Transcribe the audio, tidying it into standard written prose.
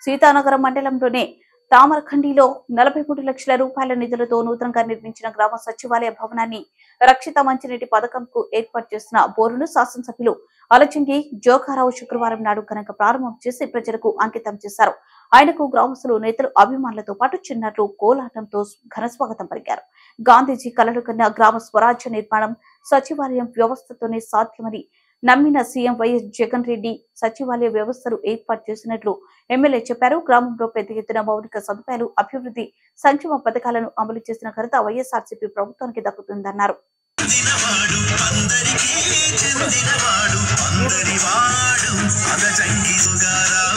సీతానగరం మండలంలోని తామరఖండిలో 43 లక్షల రూపాయల నిధులతో నూతనంగా నిర్మించిన గ్రామ సచివాలయ భవనాన్ని రక్షిత మంచినీటి పథకంకు ఏర్పాటు చేసిన బోరును శాసనసభ్యులు అలచంగి జోగారావు శుక్రవారం నాడు ఘనంగా ప్రారంభం చేసి ప్రజలకు అంకితం చేశారు. ఆయనకు గ్రామస్తులు, నేతలు, అభిమానులతో పాటు చిన్నారులు కోలాటంతో ఘన స్వాగతం పలికారు. గాంధీజీ కలలు కన్న గ్రామ స్వరాజ్య నిర్మాణం సచివాలయం వ్యవస్థతోనే సాధ్యమని నమ్మిన సీఎం వైఎస్ జగన్ రెడ్డి సచివాలయ వ్యవస్థను ఏర్పాటు చేసినట్లు ఎమ్మెల్యే చెప్పారు. గ్రామంలో పెద్ద ఎత్తున మౌలిక సదుపాయాలు, అభివృద్ధి, సంక్షేమ పథకాలను అమలు చేసిన ఘనత వైఎస్ఆర్సీపీ ప్రభుత్వానికి దక్కుతుందన్నారు. అందరికీ చెందినవాడు అందరివాడు అలచంగి జోగారావు